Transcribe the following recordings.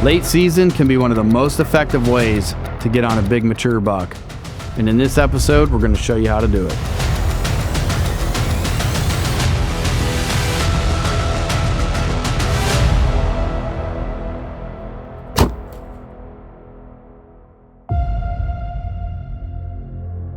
Late season can be one of the most effective ways to get on a big mature buck. And in this episode, we're going to show you how to do it.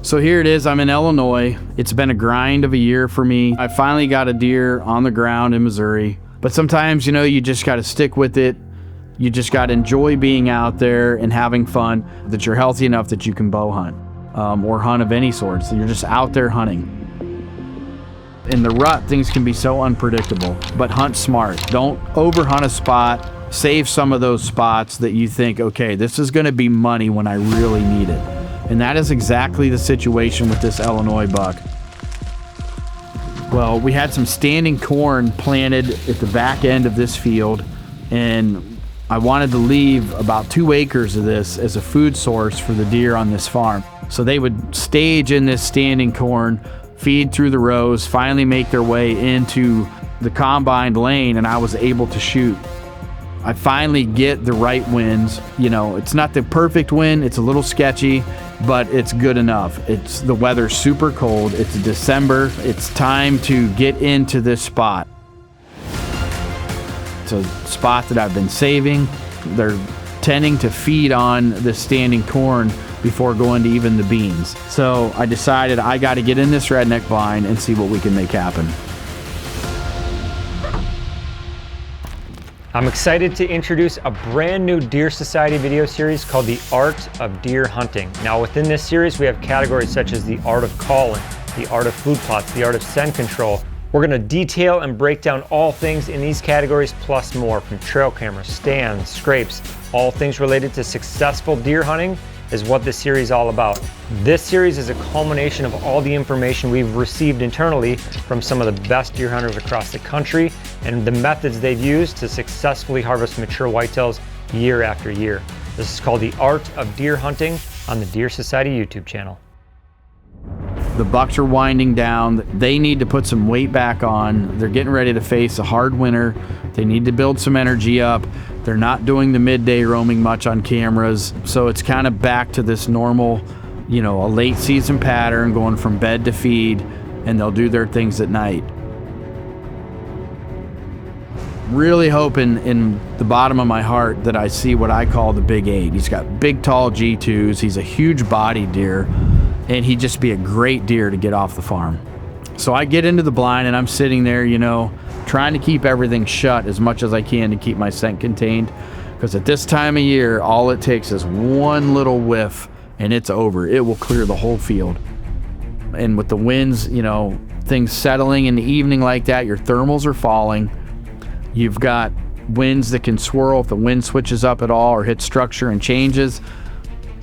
So here it is, I'm in Illinois. It's been a grind of a year for me. I finally got a deer on the ground in Missouri. But sometimes, you just got to stick with it. You just got to enjoy being out there and having fun, that you're healthy enough that you can bow hunt or hunt of any sort. So you're just out there hunting. In the rut, things can be so unpredictable, but hunt smart. Don't overhunt a spot. Save some of those spots that you think, okay, this is going to be money when I really need it. And that is exactly the situation with this Illinois buck. Well, we had some standing corn planted at the back end of this field, and I wanted to leave about 2 acres of this as a food source for the deer on this farm. So they would stage in this standing corn, feed through the rows, finally make their way into the combined lane, and I was able to shoot. I finally get the right winds. It's not the perfect wind, it's a little sketchy, but it's good enough. The weather's super cold, it's December, it's time to get into this spot. It's a spot that I've been saving. They're tending to feed on the standing corn before going to even the beans. So I decided I got to get in this redneck blind and see what we can make happen. I'm excited to introduce a brand new Deer Society video series called The Art of Deer Hunting. Now within this series we have categories such as the art of calling, the art of food plots, the art of scent control. We're going to detail and break down all things in these categories plus more, from trail cameras, stands, scrapes, all things related to successful deer hunting is what this series is all about. This series is a culmination of all the information we've received internally from some of the best deer hunters across the country and the methods they've used to successfully harvest mature whitetails year after year. This is called The Art of Deer Hunting on the Deer Society YouTube channel. The bucks are winding down. They need to put some weight back on. They're getting ready to face a hard winter. They need to build some energy up. They're not doing the midday roaming much on cameras. So it's kind of back to this normal, a late season pattern, going from bed to feed, and they'll do their things at night. Really hoping in the bottom of my heart that I see what I call the big 8. He's got big, tall G2s. He's a huge body deer, and he'd just be a great deer to get off the farm. So I get into the blind and I'm sitting there, trying to keep everything shut as much as I can to keep my scent contained. Because at this time of year, all it takes is one little whiff and it's over. It will clear the whole field. And with the winds, things settling in the evening like that, your thermals are falling. You've got winds that can swirl if the wind switches up at all or hits structure and changes.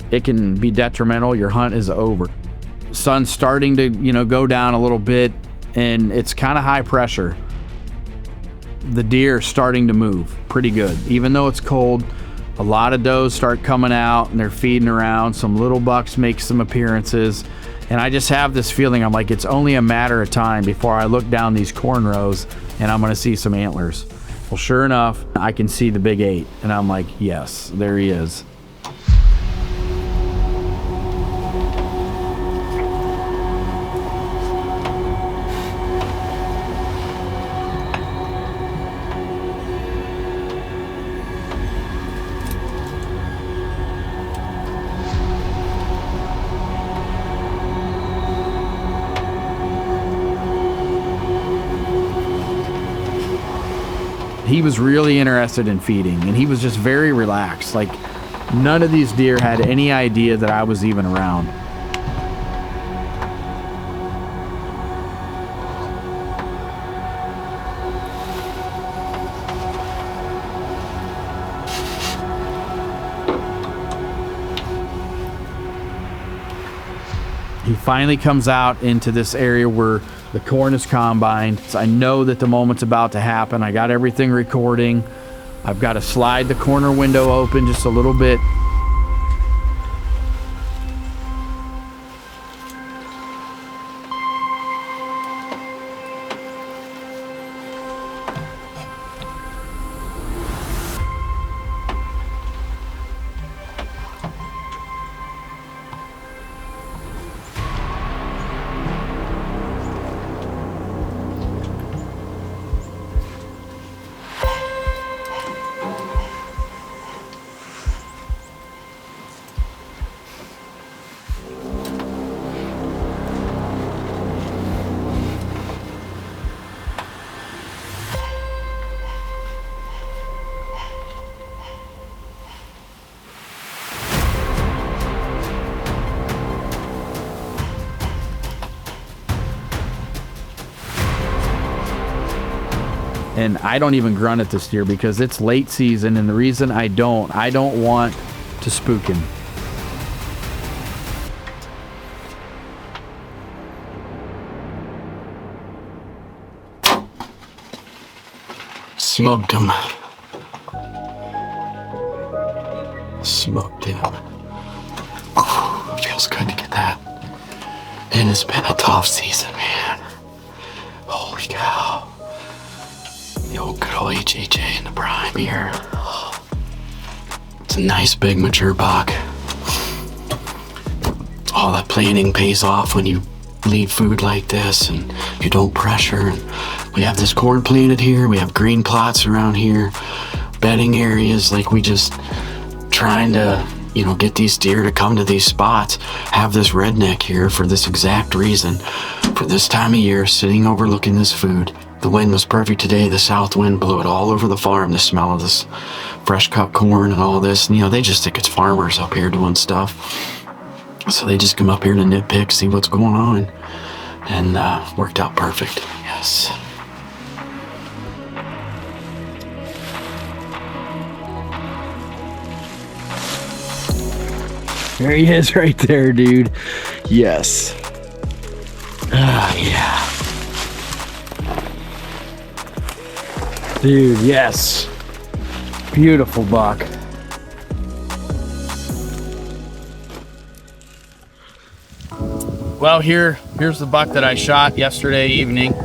It can be detrimental. Your hunt is over. Sun's starting to, go down a little bit, and it's kind of high pressure. The deer are starting to move pretty good. Even though it's cold, a lot of does start coming out and they're feeding around. Some little bucks make some appearances. And I just have this feeling, I'm like, it's only a matter of time before I look down these corn rows and I'm going to see some antlers. Well, sure enough, I can see the big 8, and I'm like, yes, there he is. He was really interested in feeding, and he was just very relaxed. Like, none of these deer had any idea that I was even around. He finally comes out into this area where the corn is combined. So I know that the moment's about to happen. I got everything recording. I've got to slide the corner window open just a little bit. And I don't even grunt at this deer because it's late season, and the reason I don't want to spook him. Smoked him. Smoked him. Ooh, feels good to get that. And it's been a tough season, man. Holy cow. The old good old HHA in the prime here. It's a nice big mature buck. All that planning pays off when you leave food like this and you don't pressure. And we have this corn planted here. We have green plots around here, bedding areas. Like, we just trying to, get these deer to come to these spots. Have this redneck here for this exact reason. For this time of year, sitting overlooking this food. The wind was perfect today. The south wind blew it all over the farm. The smell of this fresh cut corn and all this. And, they just think it's farmers up here doing stuff. So they just come up here to nitpick, see what's going on. And worked out perfect. Yes. There he is right there, dude. Yes. Yeah. Dude, yes. Beautiful buck. Well, here's the buck that I shot yesterday evening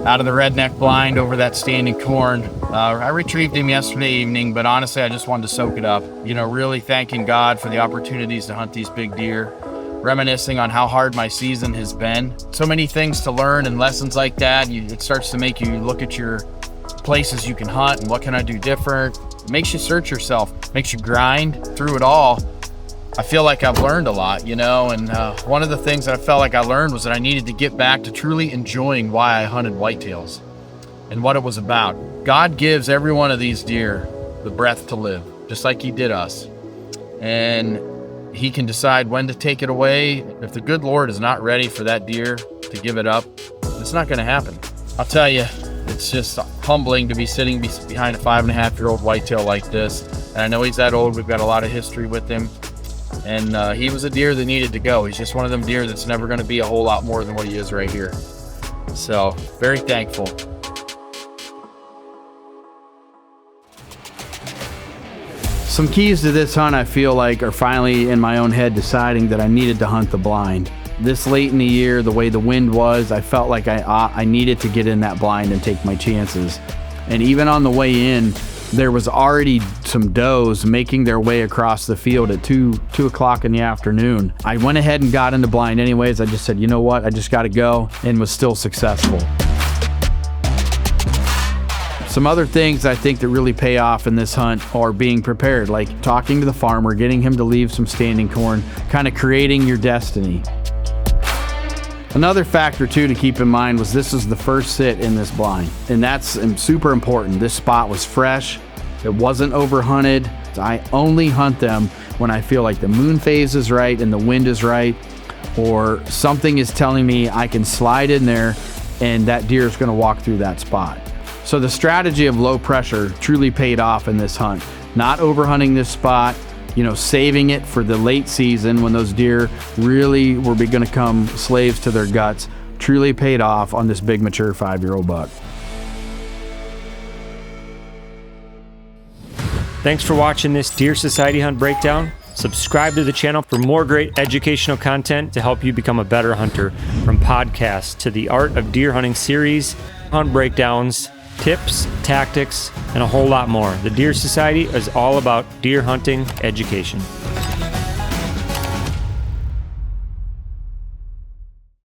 out of the redneck blind over that standing corn. I retrieved him yesterday evening, but honestly, I just wanted to soak it up. Really thanking God for the opportunities to hunt these big deer, reminiscing on how hard my season has been. So many things to learn and lessons like that. It starts to make you look at your places you can hunt and what can I do different. It makes you search yourself, makes you grind through it all. I feel like I've learned a lot, and one of the things that I felt like I learned was that I needed to get back to truly enjoying why I hunted whitetails and what it was about. God gives every one of these deer the breath to live, just like he did us. And he can decide when to take it away. If the good Lord is not ready for that deer to give it up, it's not going to happen. I'll tell you, it's just humbling to be sitting behind a 5.5-year-old whitetail like this. And I know he's that old. We've got a lot of history with him. And he was a deer that needed to go. He's just one of them deer that's never going to be a whole lot more than what he is right here. So, very thankful. Some keys to this hunt I feel like are finally in my own head deciding that I needed to hunt the blind. This late in the year, the way the wind was, I felt like I needed to get in that blind and take my chances. And even on the way in, there was already some does making their way across the field at 2 o'clock in the afternoon. I went ahead and got in the blind anyways. I just said, you know what, I just got to go, and was still successful. Some other things I think that really pay off in this hunt are being prepared, like talking to the farmer, getting him to leave some standing corn, kind of creating your destiny. Another factor too to keep in mind was this was the first sit in this blind, and that's super important. This spot was fresh, it wasn't overhunted. I only hunt them when I feel like the moon phase is right and the wind is right, or something is telling me I can slide in there and that deer is going to walk through that spot. So the strategy of low pressure truly paid off in this hunt. Not overhunting this spot, saving it for the late season when those deer really were going to become slaves to their guts, truly paid off on this big mature 5-year-old buck. Thanks for watching this Deer Society Hunt Breakdown. Subscribe to the channel for more great educational content to help you become a better hunter. From podcasts to the Art of Deer Hunting series, hunt breakdowns, tips, tactics, and a whole lot more. The Deer Society is all about deer hunting education.